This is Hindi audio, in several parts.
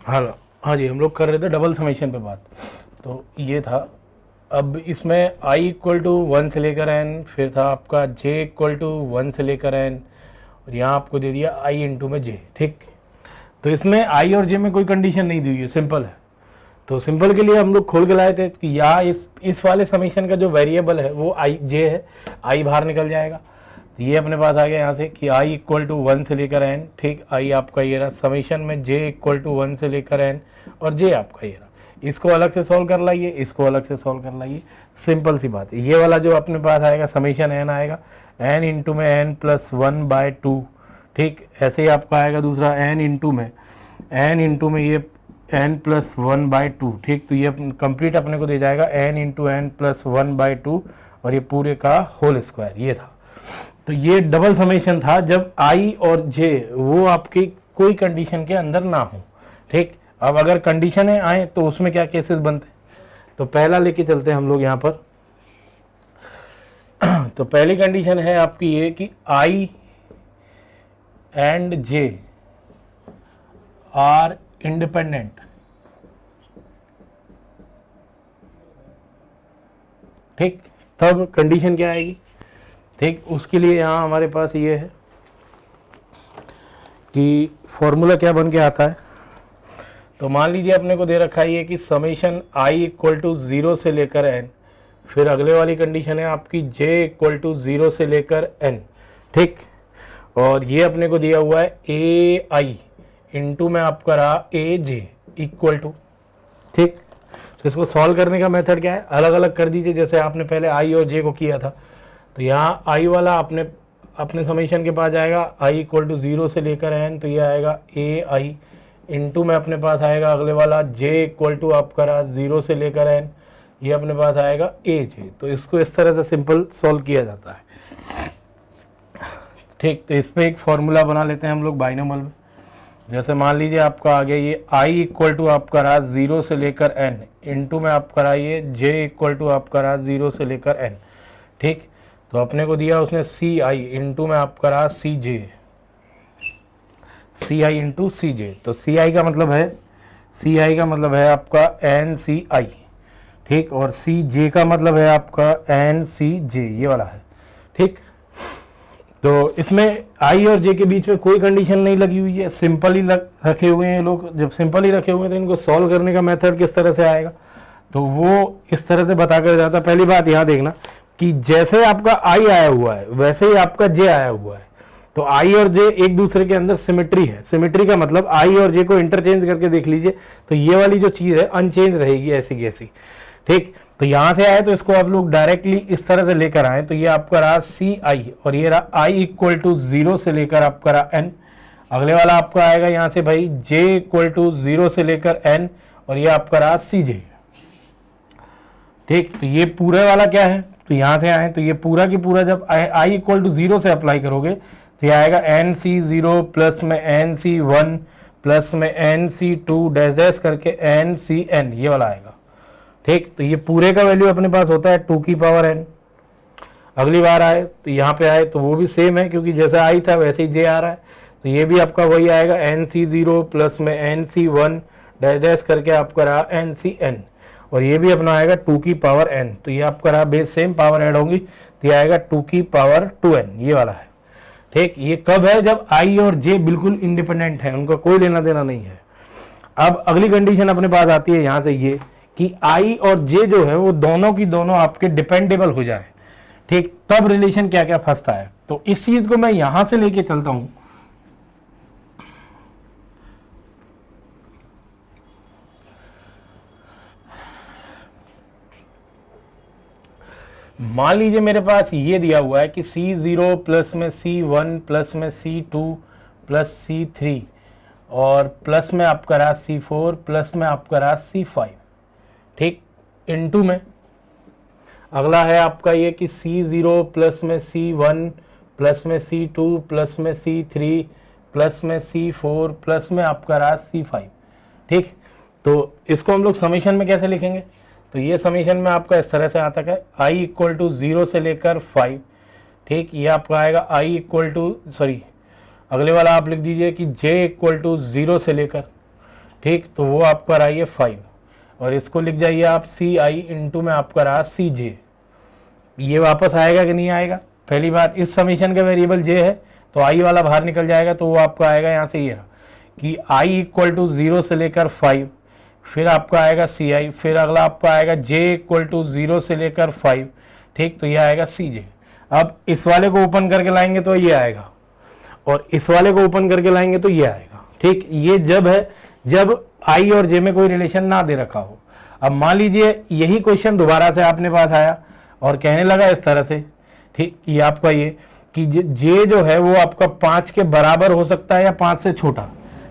हाँ हाँ जी, हम लोग कर रहे थे डबल समेशन पे बात। तो ये था, अब इसमें i इक्वल टू 1 से लेकर n, फिर था आपका j इक्वल टू 1 से लेकर n, और यहाँ आपको दे दिया i इंटू में j। ठीक, तो इसमें i और j में कोई कंडीशन नहीं दी हुई है, सिंपल है। तो सिंपल के लिए हम लोग खोल के लाए थे कि यहाँ इस वाले समीशन का जो वेरिएबल है वो i j है, i बाहर निकल जाएगा। तो ये अपने पास आ गया यहाँ से कि i इक्वल टू 1 से लेकर n। ठीक, i आपका ये रहा, समीशन में j इक्वल टू 1 से लेकर n, और j आपका ये रहा। इसको अलग से सॉल्व कर लाइए, इसको अलग से सॉल्व कर लाइए, सिंपल सी बात है। ये वाला जो अपने पास आएगा समीशन n आएगा n इंटू में n प्लस 1/2। ठीक, ऐसे ही आपका आएगा दूसरा n इंटू में ये n प्लस 1/2। ठीक, तो ये कंप्लीट अपने को दे जाएगा n इंटू n प्लस 1/2, और ये पूरे का होल स्क्वायर। ये था, तो ये डबल समेशन था जब i और j वो आपकी कोई कंडीशन के अंदर ना हो। ठीक, अब अगर कंडीशन है आए तो उसमें क्या केसेस बनते हैं, तो पहला लेके चलते हैं हम लोग यहाँ पर। तो पहली कंडीशन है आपकी ये कि i and j are independent. ठीक, तब कंडीशन क्या आएगी। ठीक, उसके लिए यहाँ हमारे पास ये है कि फॉर्मूला क्या बन के आता है। तो मान लीजिए अपने को दे रखा है ये कि समेशन i इक्वल टू 0 से लेकर n, फिर अगले वाली कंडीशन है आपकी j इक्वल टू 0 से लेकर n। ठीक, और ये अपने को दिया हुआ है ai इंटू में आपका रहा aj इक्वल टू। ठीक, तो इसको सॉल्व करने का मेथड क्या है, अलग अलग कर दीजिए जैसे आपने पहले i और j को किया था। तो यहाँ i वाला अपने समेशन के पास जाएगा i इक्वल टू 0 से लेकर n, तो ये आएगा ai इंटू में अपने पास आएगा अगले वाला j इक्वल टू आपका रहा 0 से लेकर n, ये अपने पास आएगा aj। तो इसको इस तरह से सिंपल सॉल्व किया जाता है। ठीक, तो इस पर एक फॉर्मूला बना लेते हैं हम लोग बाइनोमियल में। जैसे मान लीजिए आपका आ गया ये i इक्वल टू आपका रहा 0 से लेकर n, इंटू में आपका रहा ये j इक्वल टू आपका रहा 0 से लेकर n। ठीक, तो अपने को दिया उसने ci इंटू में आपका रहा ci इंटू j। तो ci का मतलब है आपका nci। ठीक, और cj का मतलब है आपका ncj, ये वाला है। ठीक, तो इसमें i और j के बीच में कोई कंडीशन नहीं लगी हुई है, सिंपल ही रखे हुए हैं लोग। जब सिंपल ही रखे हुए हैं तो इनको सॉल्व करने का मेथड किस तरह से आएगा, तो वो इस तरह से बता कर जाता है। पहली बात यहाँ देखना कि जैसे आपका i आया हुआ है वैसे ही आपका j आया हुआ है। तो i और j एक दूसरे के अंदर सिमेट्री है। सिमेट्री का मतलब i और j को इंटरचेंज करके देख लीजिए, तो ये वाली जो चीज़ है अनचेंज रहेगी ऐसी की ऐसी। ठीक, तो यहाँ से आए तो इसको आप लोग डायरेक्टली इस तरह से लेकर आए, तो ये आपका रहा ci और ये रहा i इक्वल टू 0 से लेकर आपका रहा n। अगले वाला आपका आएगा यहाँ से भाई j इक्वल टू 0 से लेकर n, और ये आपका रहा cj। ठीक, तो ये पूरे वाला क्या है, तो यहाँ से आए तो ये पूरा की पूरा जब i इक्वल टू 0 से अप्लाई करोगे तो ये आएगा nc0 प्लस में nc1 प्लस में nc2 डैश डैश करके ncn, ये वाला आएगा। ठीक, तो ये पूरे का वैल्यू अपने पास होता है 2 की पावर n। अगली बार आए तो यहाँ पे आए तो वो भी सेम है, क्योंकि जैसा आई था वैसे ही j आ रहा है, तो ये भी आपका वही आएगा nc0 प्लस में nc1 डैश डैश करके आपका रहा ncn, और ये भी अपना आएगा 2 की पावर n। तो ये आपका रहा बेस सेम पावर ऐड होंगी, तो ये आएगा 2 की पावर 2n, ये वाला है। ठीक, ये कब है, जब i और j बिल्कुल इंडिपेंडेंट है, उनका कोई लेना देना नहीं है। अब अगली कंडीशन अपने पास आती है यहाँ से ये कि i और j जो है वो दोनों की दोनों आपके डिपेंडेबल हो जाए। ठीक, तब रिलेशन क्या क्या फंसता है, तो इस चीज को मैं यहां से लेके चलता हूं। मान लीजिए मेरे पास ये दिया हुआ है कि C0 प्लस में C1 प्लस में C2 प्लस C3 और प्लस में आपका रहा C4 प्लस में आपका रहा C5। ठीक, इनटू में अगला है आपका ये कि C0 प्लस में C1 प्लस में C2 प्लस में C3 प्लस में C4 प्लस में आपका रहा C5। ठीक, तो इसको हम लोग समीशन में कैसे लिखेंगे, तो ये समीशन में आपका इस तरह से आता है i इक्वल टू 0 से लेकर 5। ठीक, ये आपका आएगा i इक्वल टू अगले वाला आप लिख दीजिए कि j इक्वल टू 0 से लेकर, ठीक, तो वो आपका रहा ये 5, और इसको लिख जाइए आप सी आई इंटू में आपका रहा सी जे। ये वापस आएगा कि नहीं आएगा? पहली बात, इस समीशन का वेरिएबल जे है तो आई वाला बाहर निकल जाएगा, तो वो आपका आएगा यहाँ से ये कि आई इक्वल टू 0 से लेकर 5, फिर आपका आएगा सी आई, फिर अगला आपका आएगा जे इक्वल टू 0 से लेकर 5, ठीक, तो ये आएगा सी जे। अब इस वाले को ओपन करके लाएंगे तो ये आएगा, और इस वाले को ओपन करके लाएंगे तो ये आएगा, ठीक। ये जब है जब आई और जे में कोई रिलेशन ना दे रखा हो। अब मान लीजिए यही क्वेश्चन दोबारा से आपने पास आया और कहने लगा इस तरह से, ठीक, ये आपका ये कि जे जो है वो आपका 5 के बराबर हो सकता है या 5 से छोटा,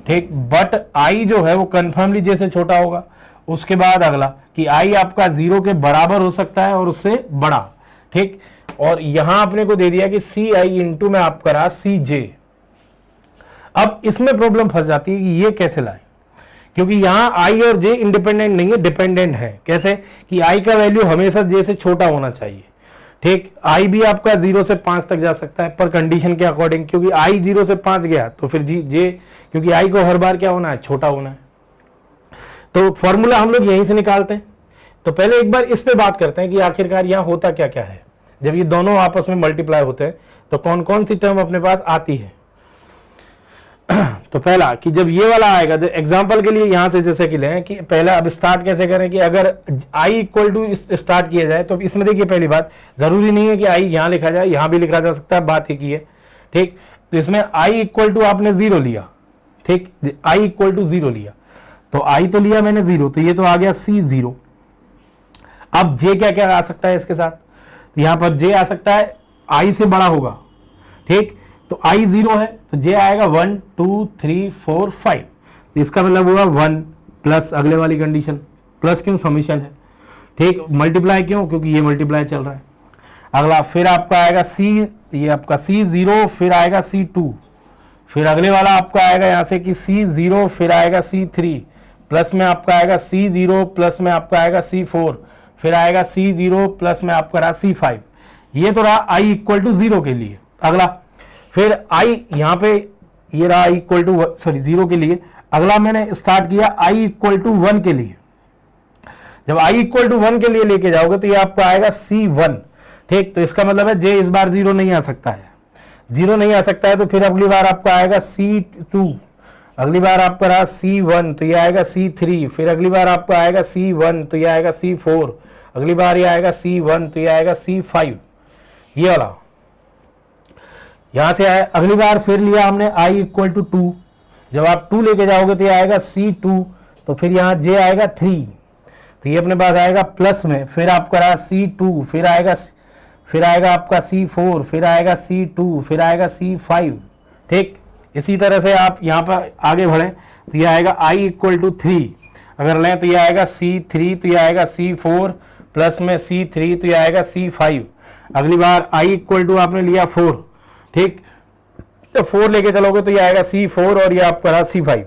ठीक, बट आई जो है वो कन्फर्मली जे से छोटा होगा। उसके बाद अगला कि आई आपका 0 के बराबर हो सकता है और उससे बड़ा, ठीक। और यहां आपने को दे दिया कि सी आई इंटू में आपका रहा सी जे। अब इसमें प्रॉब्लम फंस जाती है कि ये कैसे लाए, क्योंकि यहां आई और जे इंडिपेंडेंट नहीं है, डिपेंडेंट है। कैसे कि आई का वैल्यू हमेशा जे से छोटा होना चाहिए, ठीक। आई भी आपका 0 से 5 तक जा सकता है पर कंडीशन के अकॉर्डिंग, क्योंकि आई 0 से 5 गया तो फिर जे, क्योंकि आई को हर बार क्या होना है, छोटा होना है। तो फॉर्मूला हम लोग यहीं से निकालते हैं। तो पहले एक बार इस पे बात करते हैं कि आखिरकार यहाँ होता क्या क्या है जब ये दोनों आपस में मल्टीप्लाई होते हैं, तो कौन कौन सी टर्म अपने पास आती है। तो पहला कि जब ये वाला आएगा, एग्जांपल के लिए यहां से जैसे कि लें कि पहला, अब स्टार्ट कैसे करें कि अगर i इक्वल टू स्टार्ट किया जाए तो इसमें देखिए पहली बात, जरूरी नहीं है कि i यहां लिखा जाए, यहां भी लिखा जा सकता है, बात एक ही है, ठीक। तो इसमें i इक्वल टू आपने 0 लिया, ठीक, i इक्वल टू 0 लिया, तो i तो लिया मैंने 0, तो ये तो आ गया C0। अब j क्या क्या आ सकता है इसके साथ, तो यहां पर j आ सकता है i से बड़ा होगा, ठीक, तो i 0 है तो j आएगा 1 2 3 4 5, तो इसका मतलब हुआ 1 प्लस अगले वाली कंडीशन, प्लस क्यों, समीशन है, ठीक, मल्टीप्लाई क्यों, क्योंकि ये मल्टीप्लाई चल रहा है। अगला फिर आपका आएगा c, ये आपका C0, फिर आएगा C2, फिर अगले वाला आपका आएगा यहाँ से कि C0, फिर आएगा C3, प्लस में आपका आएगा C0, प्लस में आपका आएगा C4, फिर आएगा C0, प्लस में आपका रहा C5। ये तो रहा i इक्वल टू 0 के लिए। अगला फिर i यहाँ पे ये रहा i इक्वल टू 0 के लिए। अगला मैंने स्टार्ट किया i इक्वल टू 1 के लिए। जब i इक्वल टू 1 के लिए लेके जाओगे तो ये आपको आएगा C1, ठीक, तो इसका मतलब है j इस बार 0 नहीं आ सकता है, 0 नहीं आ सकता है, तो फिर अगली बार आपका आएगा C2, अगली बार आपका रहा C1 तो ये आएगा C3, फिर अगली बार आपका आएगा C1 तो ये आएगा C4, अगली बार ये आएगा C1 तो ये आएगा C5, ये वाला यहां से आया। अगली बार फिर लिया हमने i इक्वल टू 2, जब आप 2 लेके जाओगे तो ये आएगा C2, तो फिर यहाँ j आएगा 3, तो ये अपने पास आएगा प्लस में, फिर आपका रहा C2, फिर आएगा आपका C4, फिर आएगा C2, फिर आएगा C5, ठीक। इसी तरह से आप यहाँ पर आगे बढ़ें तो ये आएगा i इक्वल टू 3, अगर लें तो ये आएगा C3, तो ये आएगा C4, प्लस में C3 तो ये आएगा C5। अगली बार i इक्वल टू आपने लिया 4, ठीक, तो 4 लेके चलोगे तो ये आएगा C4 और ये आपका रहा C5।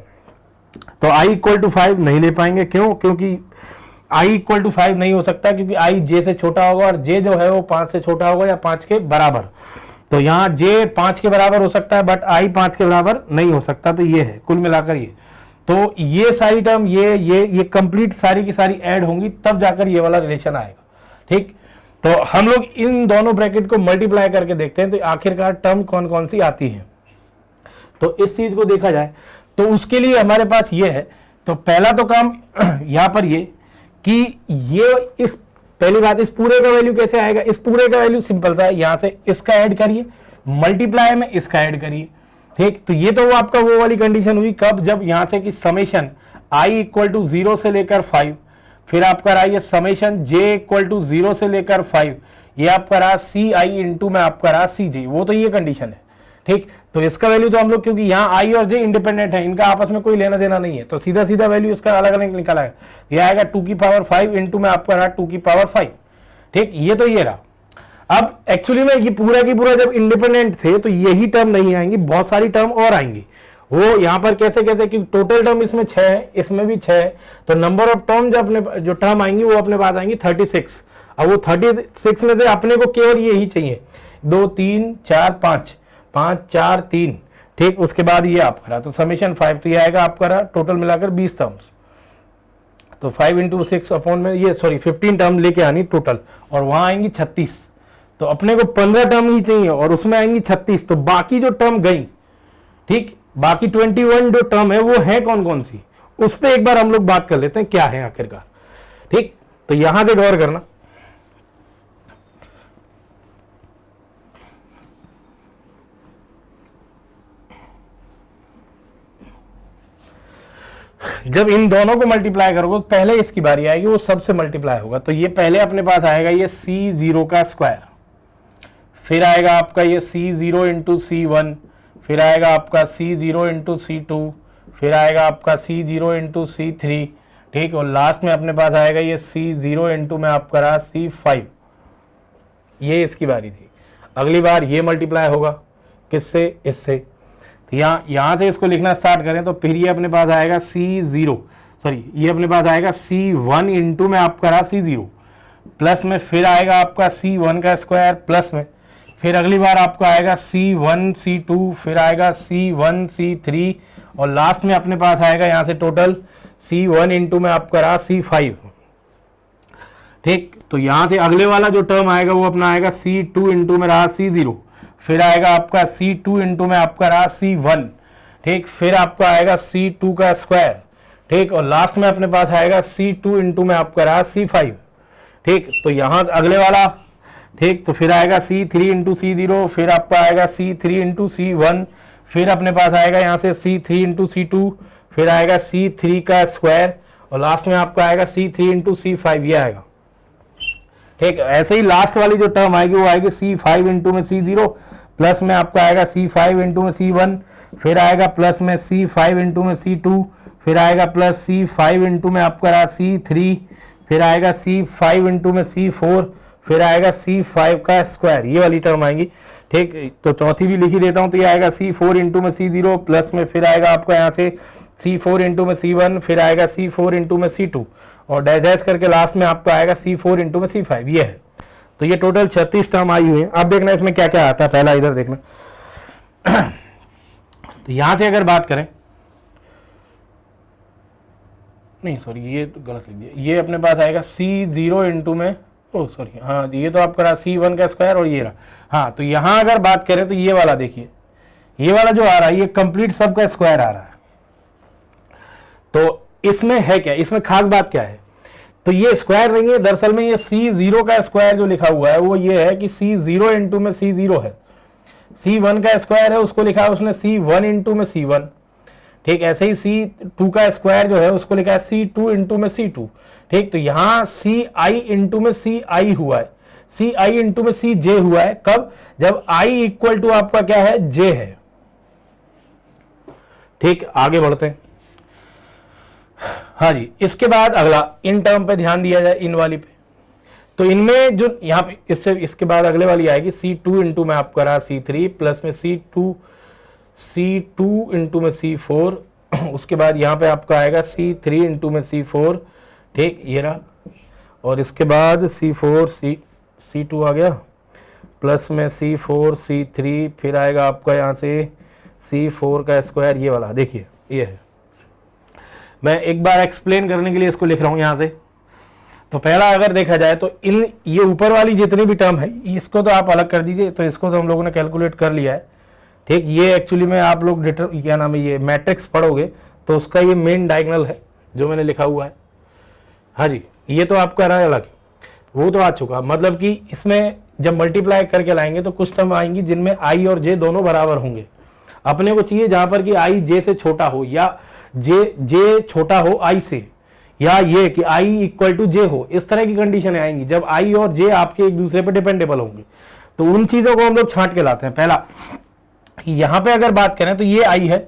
तो i इक्वल टू 5 नहीं ले पाएंगे, क्यों, क्योंकि i इक्वल टू 5 नहीं हो सकता, क्योंकि i j से छोटा होगा और j जो है वो 5 से छोटा होगा या 5 के बराबर। तो यहाँ j 5 के बराबर हो सकता है बट i 5 के बराबर नहीं हो सकता, तो ये है कुल मिलाकर ये। तो ये सारी टर्म ये कंप्लीट सारी की सारी ऐड होंगी, तब जाकर ये वाला रिलेशन आएगा, ठीक। तो हम लोग इन दोनों ब्रैकेट को मल्टीप्लाई करके देखते हैं तो आखिरकार टर्म कौन कौन सी आती है। तो इस चीज को देखा जाए तो उसके लिए हमारे पास ये है। तो पहला तो काम यहां पर ये कि ये इस पहली बात, इस पूरे का वैल्यू कैसे आएगा, इस पूरे का वैल्यू सिंपल सा है, यहां से इसका ऐड करिए, मल्टीप्लाई में इसका ऐड करिए, ठीक। तो ये तो वो आपका वो वाली कंडीशन हुई कब, जब यहां से कि समेशन i इक्वल टू 0 से लेकर 5, फिर आपका रहा ये समेशन j इक्वल टू 0 से लेकर 5, ये आपका रहा सी आई इंटू में आपका रहा सी जे, वो तो ये कंडीशन है, ठीक। तो इसका वैल्यू तो हम लोग, क्योंकि यहाँ i और j इंडिपेंडेंट है, इनका आपस में कोई लेना देना नहीं है, तो सीधा सीधा वैल्यू इसका अलग अलग निकाला है। ये आएगा 2 की पावर 5 इंटू में आपका रहा 2 की पावर 5, ठीक, ये तो ये रहा। अब एक्चुअली में ये पूरा की पूरा जब इंडिपेंडेंट थे तो यही टर्म नहीं आएंगी, बहुत सारी टर्म और आएंगी। वो यहाँ पर कैसे कैसे कि टोटल टर्म इसमें 6 है, इसमें भी 6 है, तो नंबर ऑफ टर्म जो टर्म आएंगी वो अपने पास आएंगी 36। अब वो 36 में से अपने को केवल यही चाहिए, 2 3 4 5, 5 4 3, ठीक, उसके बाद ये आपका रहा तो समीशन 5, तो ये आएगा आपका रहा टोटल मिलाकर 20 टर्म्स, तो 5 इंटू 6 अपॉन में ये 15 टर्म लेके आनी टोटल, और वहां आएंगी 36, तो अपने को 15 टर्म ही चाहिए और उसमें आएंगी 36, तो बाकी जो टर्म गई, ठीक, बाकी 21 जो टर्म है वो है कौन कौन सी, उस पर एक बार हम लोग बात कर लेते हैं क्या है आखिरकार। ठीक, तो यहां से गौर करना, जब इन दोनों को मल्टीप्लाई करोगे पहले इसकी बारी आएगी, वो सबसे मल्टीप्लाई होगा, तो ये पहले अपने पास आएगा ये C0 का स्क्वायर, फिर आएगा आपका ये C0 इंटू C1, फिर आएगा आपका C0 इंटू C2, फिर आएगा आपका C0 इंटू C3, ठीक, और लास्ट में अपने पास आएगा ये C0 इंटू में आपका रहा C5। ये इसकी बारी थी। अगली बार ये मल्टीप्लाई होगा किससे, इससे, तो यहाँ से इसको लिखना स्टार्ट करें तो फिर ये अपने पास आएगा ये अपने पास आएगा C1 इंटू में आपका रहा C0, प्लस में फिर आएगा आपका C1 का स्क्वायर, प्लस में फिर अगली बार आपका आएगा C1 C2, फिर आएगा C1 C3, और लास्ट में अपने पास आएगा यहाँ से टोटल C1 इंटू में आपका रहा C5। ठीक, तो यहाँ से अगले वाला जो टर्म आएगा वो अपना आएगा C2 इंटू में रहा C0, फिर आएगा आपका C2 इंटू में आपका रहा C1, ठीक, फिर आपका आएगा C2 का स्क्वायर, ठीक, और लास्ट में अपने पास आएगा C2 इंटू में आपका रहा C5। ठीक, तो यहाँ अगले वाला, ठीक, तो फिर आएगा C3 इंटू C0, फिर आपका आएगा C3 इंटू C1, फिर अपने पास आएगा यहाँ से C3 इंटू C2, फिर आएगा C3 का स्क्वायर, और लास्ट में आपका आएगा C3 इंटू C5, ये आएगा। ठीक, ऐसे ही लास्ट वाली जो टर्म आएगी वो आएगी C5 इंटू में C0, प्लस में आपका आएगा C5 इंटू में C1, फिर आएगा प्लस में C5 इंटू में C2, फिर आएगा प्लस C5 इंटू में आपका रहा C3, फिर आएगा C5 इंटू में C4, फिर आएगा C5 का स्क्वायर, ये वाली टर्म आएंगी। ठीक, तो चौथी भी लिखी देता हूं, तो ये आएगा C4 इंटू में C0, प्लस में फिर आएगा आपका यहाँ से C4 इंटू में C1, फिर आएगा C4 इंटू में C2, और डैश डैश करके लास्ट में आपका आएगा C4 इंटू में C5, ये है। तो ये टोटल 36 टर्म आई हुई है। अब देखना इसमें क्या क्या आता है, पहला इधर देखना। तो यहां से अगर बात करें, नहीं सॉरी ये तो गलत लिख दिया, ये अपने पास आएगा C0 इंटू में, ओ सॉरी, हाँ ये तो आपका रहा C1 का स्क्वायर और ये रहा, हाँ, तो यहां अगर बात करें तो ये वाला देखिए, ये वाला जो आ रहा है ये कंप्लीट सब का स्क्वायर आ रहा है। तो इसमें है क्या, इसमें खास बात क्या है, तो ये स्क्वायर नहीं है, दरअसल में ये C0 का स्क्वायर जो लिखा हुआ है वो ये है कि C0 इंटू में C0 है, C1 का स्क्वायर है उसको लिखा है उसने C1 इंटू में C1। ठीक, ऐसे ही C2 का स्क्वायर जो है उसको लिखा है C2 इंटू में C2। ठीक, तो यहाँ CI इंटू में CI हुआ है, CI इंटू में CJ हुआ है, कब, जब I इक्वल टू आपका क्या है, J है। ठीक, आगे बढ़ते हैं। हाँ जी, इसके बाद अगला इन टर्म पे ध्यान दिया जाए, इन वाली पे, तो इनमें जो यहाँ पे इससे इसके बाद अगले वाली आएगी C2 इंटू में आपका रहा C3, प्लस में C2 इंटू में C4, उसके बाद यहाँ पे आपका आएगा C3 इंटू में C4। ठीक, ये रहा, और इसके बाद C2 आ गया, प्लस में C4 C3, फिर आएगा आपका यहाँ से C4 का स्क्वायर, ये वाला देखिए ये है। मैं एक बार एक्सप्लेन करने के लिए इसको लिख रहा हूँ यहाँ से। तो पहला अगर देखा जाए तो इन ये ऊपर वाली जितनी भी टर्म है इसको तो आप अलग कर दीजिए, तो इसको तो हम लोगों ने कैलकुलेट कर लिया है। ठीक, ये एक्चुअली में आप लोग क्या नाम है, ये मैट्रिक्स पढ़ोगे तो उसका ये मेन डायगोनल है जो मैंने लिखा हुआ है। हाँ जी, ये तो आपका रहा अलग, वो तो आ चुका, मतलब कि इसमें जब मल्टीप्लाई करके लाएंगे तो कुछ टर्म आएंगी जिनमें आई और जे दोनों बराबर होंगे। अपने को चाहिए जहां पर कि आई जे से छोटा हो, या जे छोटा हो आई से, या ये कि आई इक्वल टू जे हो, इस तरह की कंडीशन आएंगी जब आई और जे आपके एक दूसरे पे डिपेंडेबल होंगे। तो उन चीजों को हम लोग छांट के लाते हैं। पहला, यहां पे अगर बात करें तो ये आई है,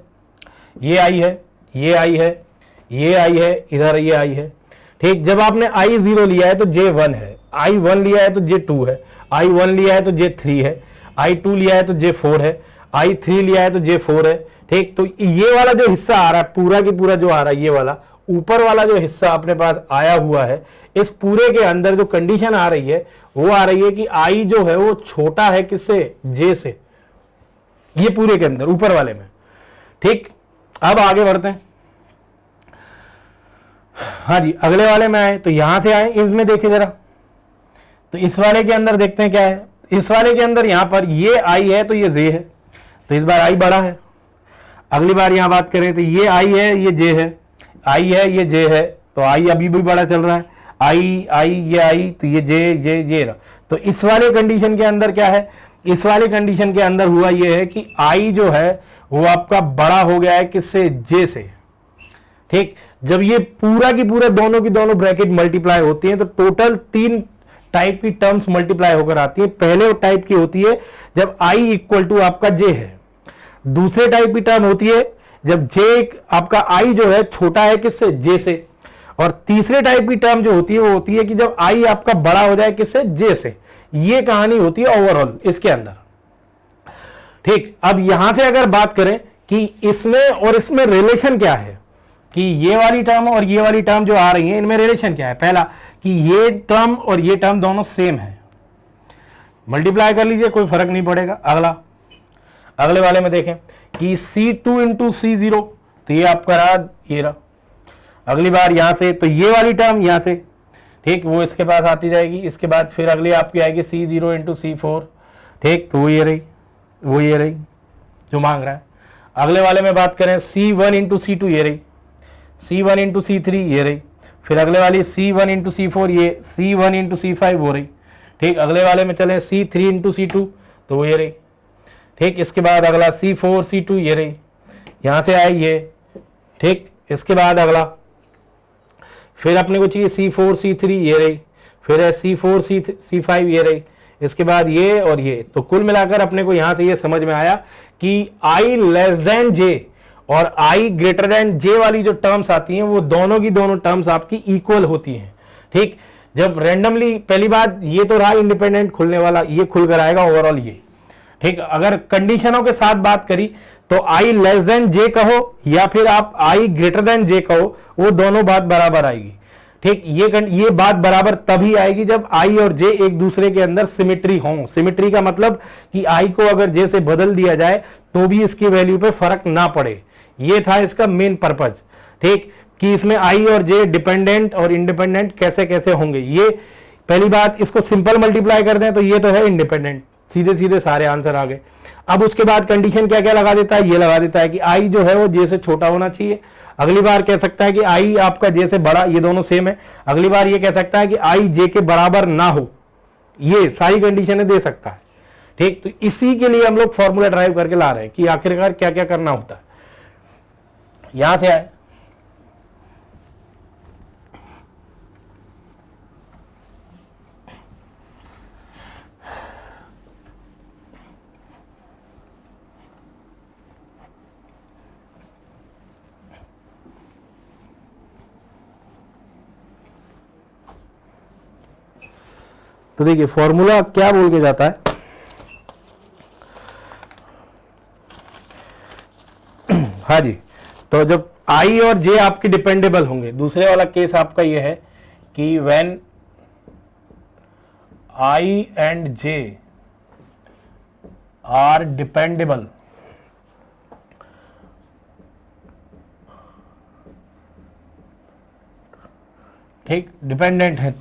ये आई है, ये आई है, ये आई है, इधर ये आई है। ठीक, जब आपने आई 0 लिया है तो जे 1 है, आई 1 लिया है तो जे 2 है, आई 1 लिया है तो जे 3 है, आई 2 लिया है तो जे 4 है, आई 3 लिया है तो जे 4 है। ठीक, तो ये वाला जो हिस्सा आ रहा है पूरा की पूरा जो आ रहा है, ये वाला ऊपर वाला जो हिस्सा अपने पास आया हुआ है, इस पूरे के अंदर जो कंडीशन आ रही है वो आ रही है कि आई जो है वो छोटा है किससे, जे से, ये पूरे के अंदर ऊपर वाले में। ठीक, अब आगे बढ़ते हैं। हाँ जी, अगले वाले में आए तो यहां से आए, इसमें देखिए जरा, तो इस वाले के अंदर देखते हैं क्या है। इस वाले के अंदर यहां पर ये आई है तो ये जे है, तो इस बार आई बड़ा है। अगली बार यहां बात करें तो ये आई है, ये जे है, आई है, ये जे है, तो आई अभी भी बड़ा चल रहा है, आई आई ये आई, तो ये जे जे जे रहा। तो इस वाले कंडीशन के अंदर क्या है, इस वाले कंडीशन के अंदर हुआ ये है कि आई जो है वो आपका बड़ा हो गया है किससे, जे से। ठीक, जब ये पूरा की पूरा दोनों की दोनों ब्रैकेट मल्टीप्लाई होती हैं तो टोटल 3 टाइप की टर्म्स मल्टीप्लाई होकर आती है। पहले टाइप की होती है जब आई इक्वल टू आपका जे है, दूसरे टाइप की टर्म होती है जब जे आपका आई जो है छोटा है किससे, जे से, और तीसरे टाइप की टर्म जो होती है वो होती है कि जब आई आपका बड़ा हो जाए किससे, जे से। ये कहानी होती है ओवरऑल इसके अंदर। ठीक, अब यहां से अगर बात करें कि इसमें और इसमें रिलेशन क्या है, कि ये वाली टर्म और ये वाली टर्म जो आ रही है इनमें रिलेशन क्या है। पहला कि ये टर्म और ये टर्म दोनों सेम है, मल्टीप्लाई कर लीजिए कोई फर्क नहीं पड़ेगा। अगले वाले में देखें कि C2 इंटू C0, तो ये आपका रहा, ये रहा। अगली बार यहां से तो ये वाली टर्म यहां से, ठीक, वो इसके पास आती जाएगी। इसके बाद फिर अगली आपकी आएगी C0 इंटू C4, ठीक, तो वो ये रही, वो ये रही जो मांग रहा है। अगले वाले में बात करें C1 इंटू C2, ये रही, C1 इंटू C3 ये रही, फिर अगले वाली C1 इंटू C4, ये C1 इंटू C5 हो रही। ठीक, अगले वाले में चले C3 इंटू C2, तो वो ये रही। ठीक, इसके बाद अगला C4 C2 ये रही, यहां से आए ये। ठीक, इसके बाद अगला फिर अपने को चाहिए C4 C3 ये रही, फिर है C4 C5 ये रही, इसके बाद ये और ये। तो कुल मिलाकर अपने को यहां से ये समझ में आया कि I लेस देन जे और I ग्रेटर देन जे वाली जो टर्म्स आती हैं वो दोनों की दोनों टर्म्स आपकी इक्वल होती हैं। ठीक, जब रैंडमली, पहली बात ये तो रहा इंडिपेंडेंट खुलने वाला, ये खुल कर आएगा ओवरऑल ये। ठीक, अगर कंडीशनों के साथ बात करी तो I लेस देन जे कहो या फिर आप I ग्रेटर देन जे कहो, वो दोनों बात बराबर आएगी। ठीक, ये बात बराबर तभी आएगी जब I और J एक दूसरे के अंदर सिमेट्री हो। सिमेट्री का मतलब कि I को अगर J से बदल दिया जाए तो भी इसकी वैल्यू पे फर्क ना पड़े। ये था इसका मेन पर्पज। ठीक, कि इसमें I और J डिपेंडेंट और इंडिपेंडेंट कैसे कैसे होंगे। ये पहली बात, इसको सिंपल मल्टीप्लाई कर दें तो ये तो है इंडिपेंडेंट, सीधे सीधे सारे आंसर आ गए। अब उसके बाद कंडीशन क्या क्या लगा देता है, ये लगा देता है कि I जो है वो J से छोटा होना चाहिए। अगली बार कह सकता है कि I आपका J से बड़ा, ये दोनों सेम है। अगली बार ये कह सकता है कि I J के बराबर ना हो, ये सारी कंडीशनें दे सकता है। ठीक, तो इसी के लिए हम लोग फॉर्मूला ड्राइव करके ला रहे हैं कि आखिरकार क्या क्या करना होता है। यहां से आए तो देखिए फॉर्मूला क्या बोल के जाता है। हाँ जी, तो जब I और J आपके डिपेंडेबल होंगे, दूसरे वाला केस आपका ये है कि when I and J are dependable, ठीक, डिपेंडेंट है,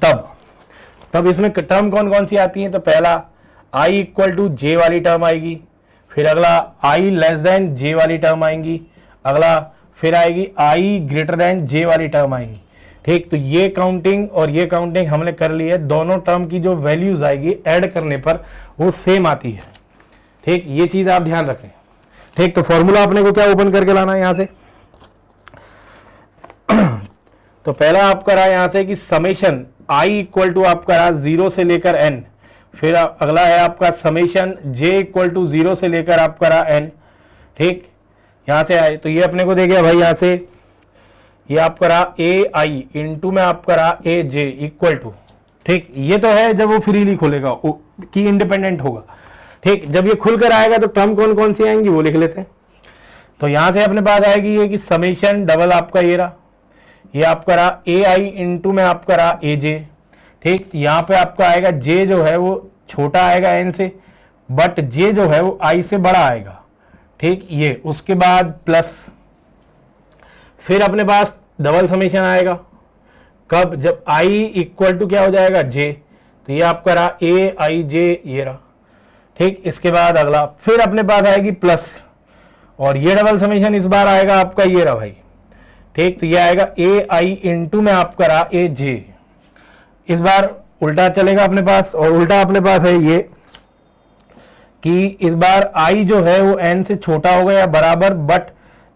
तब इसमें टर्म कौन कौन सी आती हैं। तो पहला I इक्वल टू J वाली टर्म आएगी, फिर अगला I लेस देन J वाली टर्म आएंगी, अगला फिर आएगी I ग्रेटर देन J वाली टर्म आएंगी। ठीक, तो ये काउंटिंग और ये काउंटिंग हमने कर ली है। दोनों टर्म की जो वैल्यूज आएगी ऐड करने पर वो सेम आती है। ठीक, ये चीज आप ध्यान रखें। ठीक, तो फॉर्मूला अपने को क्या ओपन करके लाना है यहां से। तो पहला आपका रहा यहां से कि समेशन I इक्वल टू आपका रहा 0 से लेकर n, फिर अगला है आपका समेशन J इक्वल टू 0 से लेकर आपका रहा n। ठीक, यहां से आए तो ये अपने को दे गया भाई, यहां से ये आपका रहा AI इंटू में आपका रहा AJ इक्वल टू। ठीक, ये तो है जब वो फ्रीली खुलेगा कि इंडिपेंडेंट होगा। ठीक, जब ये खुलकर आएगा तो टर्म कौन कौन सी आएंगी वो लिख लेते हैं। तो यहां से अपने पास आएगी ये कि समेशन डबल आपका ये रहा, ये आपका रहा AI इंटू में आपका रहा AJ। ठीक, यहाँ पे आपका आएगा J जो है वो छोटा आएगा N से, बट J जो है वो I से बड़ा आएगा। ठीक, ये उसके बाद प्लस, फिर अपने पास डबल समेशन आएगा कब, जब i इक्वल टू क्या हो जाएगा j, तो ये आपका रहा ए आई जे, ये रहा। ठीक, इसके बाद अगला फिर अपने पास आएगी प्लस, और ये डबल समेशन इस बार आएगा आपका ये रहा भाई। ठीक, तो ये आएगा ए आई इंटू में आपका रहा ए जे, इस बार उल्टा चलेगा अपने पास, और उल्टा अपने पास है ये कि इस बार i जो है वो n से छोटा होगा या बराबर, बट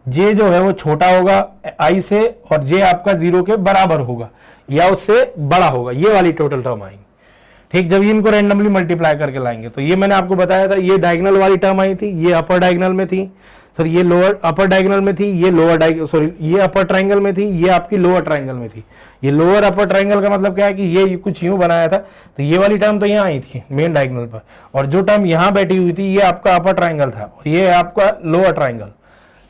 j जो है वो छोटा होगा i से, और j आपका 0 के बराबर होगा या उससे बड़ा होगा, ये वाली टोटल टर्म आएगी। ठीक, जब इनको रैंडमली मल्टीप्लाई करके लाएंगे, तो ये मैंने आपको बताया था, ये डायगोनल वाली टर्म आई थी, ये अपर डायगोनल में थी, सॉरी ये लोअर अपर डायगोनल में थी, ये लोअर सॉरी ये अपर ट्रायंगल में थी, ये आपकी लोअर ट्रायंगल में थी। ये लोअर अपर ट्रायंगल का मतलब क्या है कि ये कुछ यूं बनाया था, तो ये वाली टर्म तो यहाँ आई थी मेन डायगोनल पर, और जो टर्म यहाँ बैठी हुई थी ये आपका अपर ट्रायंगल था, और ये आपका लोअर ट्रायंगल,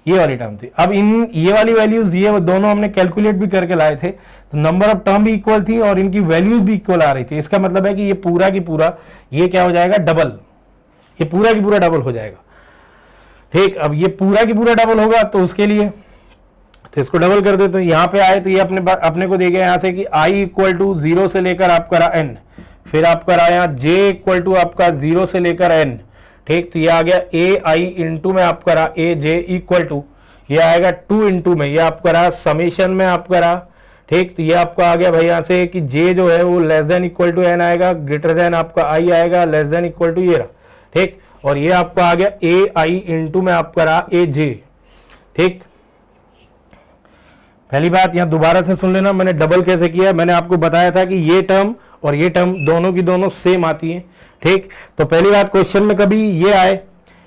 ये वाली टर्म थी। अब इन ये वाली वैल्यूज ये दोनों हमने कैलकुलेट भी करके लाए थे, तो नंबर ऑफ टर्म भी इक्वल थी और इनकी वैल्यूज भी इक्वल आ रही थी। इसका मतलब है कि ये पूरा की पूरा ये क्या हो जाएगा, डबल, ये पूरा की पूरा डबल हो जाएगा। ठीक, अब ये पूरा की पूरा डबल होगा, तो उसके लिए तो इसको डबल कर देते हैं। यहाँ पे आए तो ये अपने को दे गया यहाँ से कि i इक्वल टू 0 से लेकर आपका रहा n, फिर आपका रहा यहाँ j इक्वल टू आपका 0 से लेकर n। ठीक, तो ये आ गया ए आई इंटू में आपका रहा ए जे इक्वल टू, ये आएगा 2 इंटू में ये आपका रहा समेशन में आपका रहा। ठीक, तो ये आपका आ गया भाई यहाँ से कि j जो है वो less than equal to n आएगा, ग्रेटर देन आपका i आएगा, लेस देन इक्वल टू ये रहा। ठीक, और ये आपका आ गया ए आई इंटू में आपका रहा ए जे। ठीक, पहली बात यहाँ दोबारा से सुन लेना, मैंने डबल कैसे किया, मैंने आपको बताया था कि ये टर्म और ये टर्म दोनों की दोनों सेम आती हैं। ठीक, तो पहली बात क्वेश्चन में कभी ये आए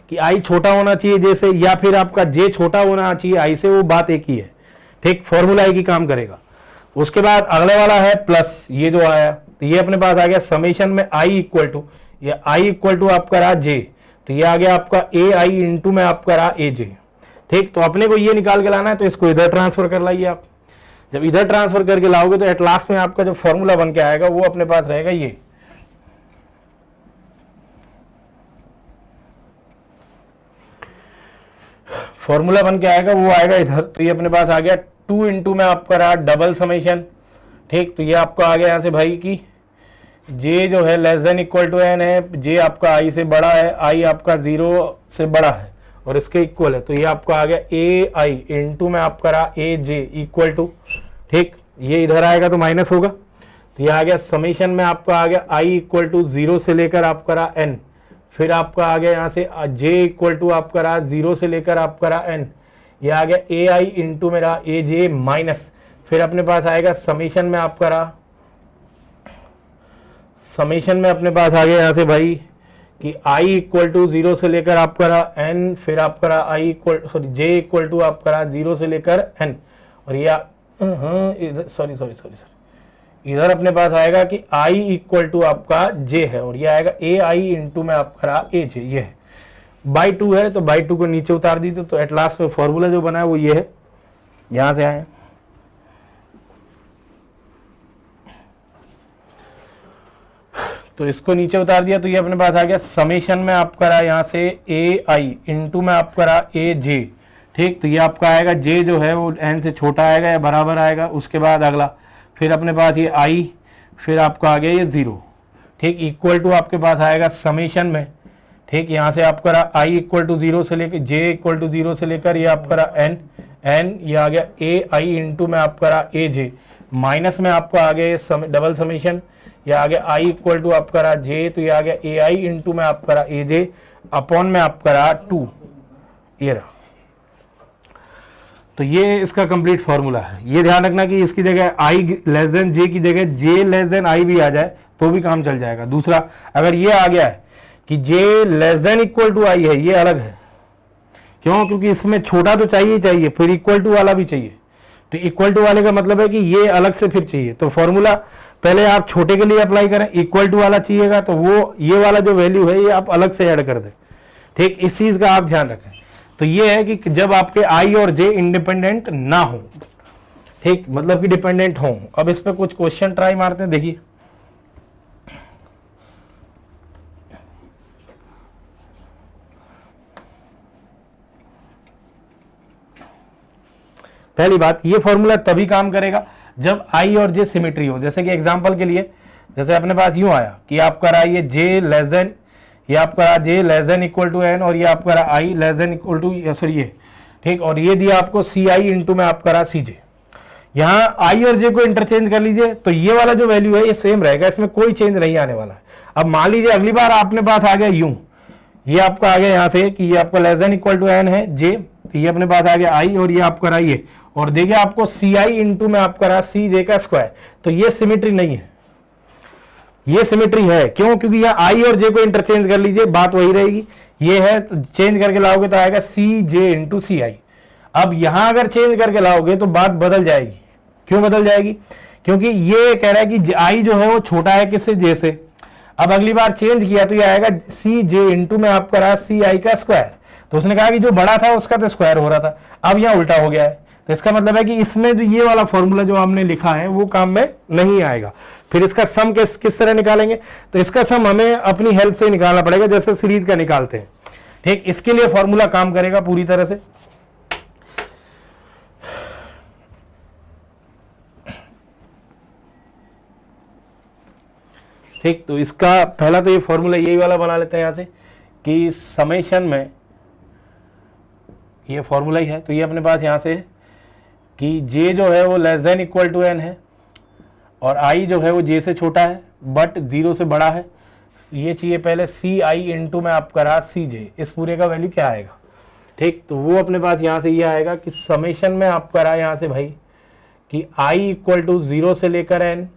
कि i छोटा होना चाहिए जैसे, या फिर आपका j छोटा होना चाहिए i से, वो बात एक ही है। ठीक, फॉर्मूला एक ही काम करेगा। उसके बाद अगले वाला है प्लस, ये जो आया तो ये अपने पास आ गया समेशन में i इक्वल टू, ये i इक्वल टू आपका रहा j, तो ये आ गया आपका ए आई इंटू में आपका रहा ए जे। ठीक, तो अपने को ये निकाल के लाना है, तो इसको इधर ट्रांसफर कर लाइए आप। जब इधर ट्रांसफर करके लाओगे तो एट लास्ट में आपका जो फॉर्मूला बन के आएगा वो अपने पास रहेगा ये। फॉर्मूला बन के आएगा वो आएगा इधर, तो ये अपने पास आ गया 2 इंटू में आपका रहा डबल समेशन। ठीक, तो ये आपका आ गया यहाँ से भाई कि j जो है less than equal to n है, j आपका i से बड़ा है, i आपका 0 से बड़ा है और इसके इक्वल है, तो ये आपका आ गया ए आई इंटू में आपका रहा ए जे इक्वल टू। ठीक, ये इधर आएगा तो माइनस होगा, तो ये आ गया समेशन में आपका आ गया i इक्वल टू 0 से लेकर आपका रहा n, फिर आपका आ गया यहाँ से j इक्वल टू आपका रहा 0 से लेकर आपका रहा n, ये आ गया ए आई इंटू में रहा ए जे माइनस, फिर अपने पास आएगा समेशन में आपका रहा, समेशन में अपने पास आ गया यहाँ से भाई कि i इक्वल टू 0 से लेकर आपका रहा n, फिर आपका रहा i equal sorry j equal to आपका रहा 0 से लेकर n, और ये इधर सॉरी इधर अपने पास आएगा कि i इक्वल टू आपका j है, और ये आएगा ए आई इंटू में आपका रहा ए जे, ये है बाई 2 है, तो बाई 2 को नीचे उतार दीजिए, तो एट लास्ट में फॉर्मूला जो बना है वो ये है। यहाँ से आए तो इसको नीचे उतार दिया, तो ये अपने पास आ गया समेशन में आपका रहा यहाँ से ए आई इंटू में आपका रहा ए जे। ठीक, तो ये आपका आएगा जे जो है वो n से छोटा आएगा या बराबर आएगा। उसके बाद अगला फिर अपने पास ये i, फिर आपका आ गया ये 0। ठीक, इक्वल टू आपके पास आएगा समेशन में। ठीक, यहाँ से आपका रहा i इक्वल टू 0 से लेकर j इक्वल टू 0 से लेकर ये आपका रहा n, ये आ गया ए आई इंटू में आपका रहा ए जे, माइनस में आपका आ गया डबल समेशन, ये आ गया i इक्वल टू आपका रहा j, तो ये आ गया ए आई इंटू में आपका रहा ए जे अपॉन में आपका रहा 2, ये रहा। तो ये इसका कंप्लीट फॉर्मूला है। ये ध्यान रखना कि इसकी जगह i लेस देन j की जगह j लेस देन i भी आ जाए तो भी काम चल जाएगा। दूसरा, अगर ये आ गया है कि j less than equal to i है, ये अलग है। क्यों? क्योंकि इसमें छोटा तो चाहिए ही चाहिए, फिर इक्वल टू वाला भी चाहिए। तो इक्वल टू वाले का मतलब है कि ये अलग से फिर चाहिए, तो फॉर्मूला पहले आप छोटे के लिए अप्लाई करें, इक्वल टू वाला चाहिएगा तो वो ये वाला जो वैल्यू है ये आप अलग से ऐड कर दें। ठीक, इस चीज का आप ध्यान रखें। तो ये है कि जब आपके i और j इंडिपेंडेंट ना हो, ठीक, मतलब कि डिपेंडेंट हो। अब इस पे कुछ क्वेश्चन ट्राई मारते हैं, देखिए। पहली बात, ये फॉर्मूला तभी काम करेगा जब आई और जे सिमेट्री हो। जैसे कि एग्जांपल के लिए, जैसे अपने पास यूं आया कि आपका रहा ये जे लेस देन, ये आपका रहा J less than equal to N, और ये आपका रहा I less than equal to sorry ये, ठीक, और ये दिया आपको सी आई इंटू में आपका रहा सी जे। यहाँ आई और जे को इंटरचेंज कर लीजिए तो ये वाला जो वैल्यू है ये सेम रहेगा, इसमें कोई चेंज नहीं आने वाला है। अब मान लीजिए अगली बार आपने पास आ गया यूं, ये आपका आ गया यहाँ से कि ये आपका less than equal to N है जे, तो ये अपने पास आ गया आई और ये आपका रहा ये, और देखिए आपको सी आई इंटू में आपका रहा सी जे का स्क्वायर, तो ये सिमेट्री नहीं है, ये सिमेट्री है। क्यों? क्योंकि यहाँ आई और जे को इंटरचेंज कर लीजिए, बात वही रहेगी, ये है तो चेंज करके लाओगे तो आएगा सी जे इंटू सी आई। अब यहां अगर चेंज करके लाओगे तो बात बदल जाएगी। क्यों बदल जाएगी? क्योंकि ये कह रहा है कि आई जो है वो छोटा है किससे, जे से। अब अगली बार चेंज किया तो ये आएगा सी जे इंटू में आपका रहा सी आई का स्क्वायर, तो उसने कहा कि जो बड़ा था उसका तो स्क्वायर हो रहा था, अब यहाँ उल्टा हो गया है, तो इसका मतलब है कि इसमें जो ये वाला फॉर्मूला जो हमने लिखा है वो काम में नहीं आएगा। फिर इसका सम किस तरह निकालेंगे? तो इसका सम हमें अपनी हेल्प से निकालना पड़ेगा, जैसे सीरीज का निकालते हैं, ठीक। इसके लिए फॉर्मूला काम करेगा पूरी तरह से। ठीक, तो इसका पहला तो ये फॉर्मूला यही वाला बना लेते हैं यहां से कि समेशन में ये फॉर्मूला ही है, तो ये अपने पास यहां से है कि जे जो है वो less than equal to N है और आई जो है वो जे से छोटा है बट जीरो से बड़ा है। ये चाहिए पहले सी आई इंटू में आपका रहा सी जे, इस पूरे का वैल्यू क्या आएगा, ठीक। तो वो अपने पास यहाँ से ये आएगा कि समेशन में आपका रहा यहाँ से भाई कि आई इक्वल टू जीरो से लेकर एन,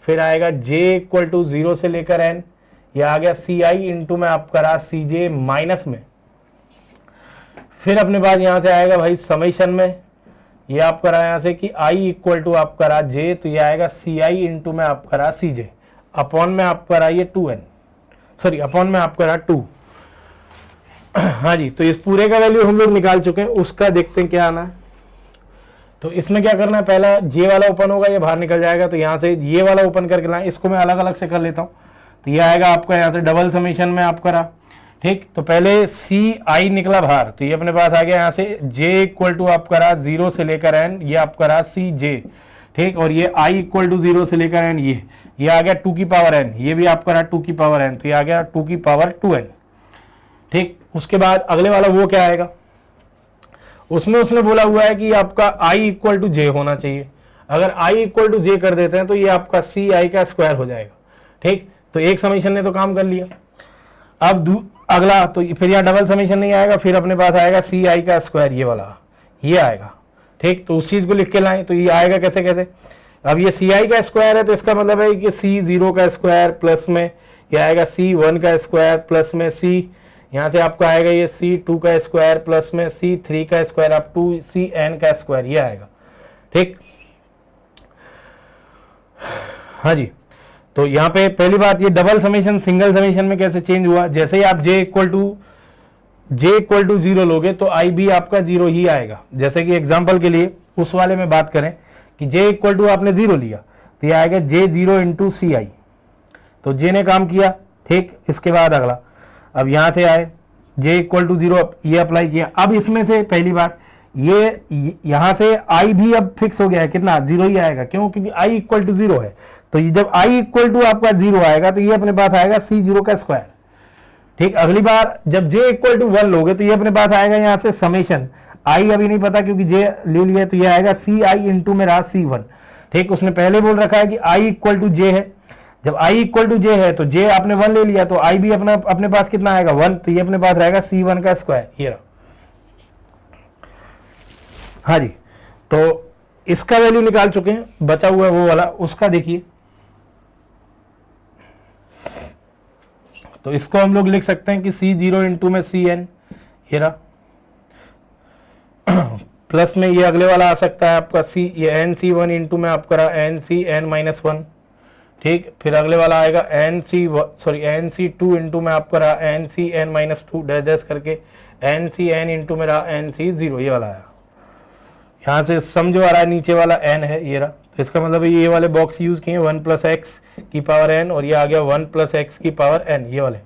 फिर आएगा जे इक्वल टू जीरो से लेकर एन, यह आ गया सी आई इंटू में आपका रहा सी जे माइनस में, फिर अपने पास यहाँ से आएगा भाई समेशन में ये आपका रहा यहाँ से कि आई इक्वल टू आपका रहा जे, तो ये आएगा सी आई इंटू में आपका रहा सी जे, अपॉन में आपका रहा ये टू एन, सॉरी अपॉन में आपका रहा टू। हाँ जी, तो इस पूरे का वैल्यू हम लोग निकाल चुके हैं, उसका देखते हैं क्या आना है। तो इसमें क्या करना है, पहला जे वाला ओपन होगा, ये बाहर निकल जाएगा, तो यहाँ से ये वाला ओपन करके लाएं, इसको मैं अलग अलग से कर लेता हूँ। तो ये आएगा आपका यहाँ से डबल समेशन में आपका रहा, ठीक। तो पहले सी आई निकला बाहर, तो ये अपने पास आ गया यहाँ से जे इक्वल टू आपका रहा जीरो से लेकर एन, ये आपका रहा सी जे, ठीक। और ये आई इक्वल टू जीरो से लेकर एन, ये आ गया टू की पावर एन, ये भी आपका रहा टू की पावर एन, तो ये आ गया टू की पावर टू एन, ठीक। उसके बाद अगले वाला वो क्या आएगा, उसमें उसने बोला हुआ है कि आपका i इक्वल टू जे होना चाहिए। अगर i इक्वल टू जे कर देते हैं तो ये आपका सी आई का स्क्वायर हो जाएगा, ठीक। तो एक समीशन ने तो काम कर लिया। अब अगला तो फिर यहाँ डबल समीशन नहीं आएगा, फिर अपने पास आएगा सी आई का स्क्वायर, ये वाला ये आएगा, ठीक। तो उस चीज को लिख के लाएं, तो ये आएगा कैसे कैसे। अब ये सी आई का स्क्वायर है तो इसका मतलब है कि सी जीरो का स्क्वायर प्लस में ये आएगा सी वन का स्क्वायर प्लस में सी, यहाँ से आपका आएगा ये सी टू का स्क्वायर प्लस में सी थ्री का square up to C N का स्क्वायर, ये आएगा, ठीक। हाँ जी, तो यहाँ पे पहली बात ये डबल समेशन सिंगल समेशन में कैसे चेंज हुआ। जैसे ही आप जे इक्वल टू जीरो लोगे तो आई भी आपका जीरो ही आएगा। जैसे कि एग्जांपल के लिए उस वाले में बात करें कि जे इक्वल टू आपने जीरो लिया तो ये आएगा जे जीरो इंटू सी आई, तो जे ने काम किया, ठीक। इसके बाद अगला अब यहाँ से आए जे इक्वल टू जीरो, ये अप्लाई किया। अब इसमें से पहली बात ये यहाँ से आई भी अब फिक्स हो गया है, कितना जीरो ही आएगा। क्यों? क्योंकि आई इक्वल टू जीरो है, तो ये जब आई इक्वल टू आपका जीरो आएगा तो ये अपने पास आएगा सी जीरो का स्क्वायर, ठीक। अगली बार जब जे इक्वल टू वन लोगे तो ये अपने पास आएगा यहाँ से समेशन, आई अभी नहीं पता क्योंकि जे ले लिया, तो ये आएगा सी आई इंटू में रहा सी वन, ठीक। उसने पहले बोल रखा है कि आई इक्वल टू जे है, जब i इक्वल टू जे है तो जे आपने वन ले लिया तो i भी अपने पास कितना आएगा वन, तो ये अपने पास रहेगा सी वन का स्क्वायर, ये रहा। हाँ जी, तो इसका वैल्यू निकाल चुके हैं, बचा हुआ है वो वाला, उसका देखिए। तो इसको हम लोग लिख सकते हैं कि सी जीरो इंटू में सी एन, ये रहा, प्लस में ये अगले वाला आ सकता है आपका सी ये एन सी वन इंटू में आपका रहा N C N minus one, ठीक। फिर अगले वाला आएगा एन सी टू इंटू में आपका रहा N C N minus two dash dash करके एन सी एन इंटू में रहा एन सी जीरो, ये वाला आया। यहाँ से सम जो आ रहा है नीचे वाला एन है, ये रहा। तो इसका मतलब ये वाले बॉक्स यूज किए वन प्लस एक्स की पावर एन और ये आ गया वन प्लस एक्स की पावर एन, ये वाले,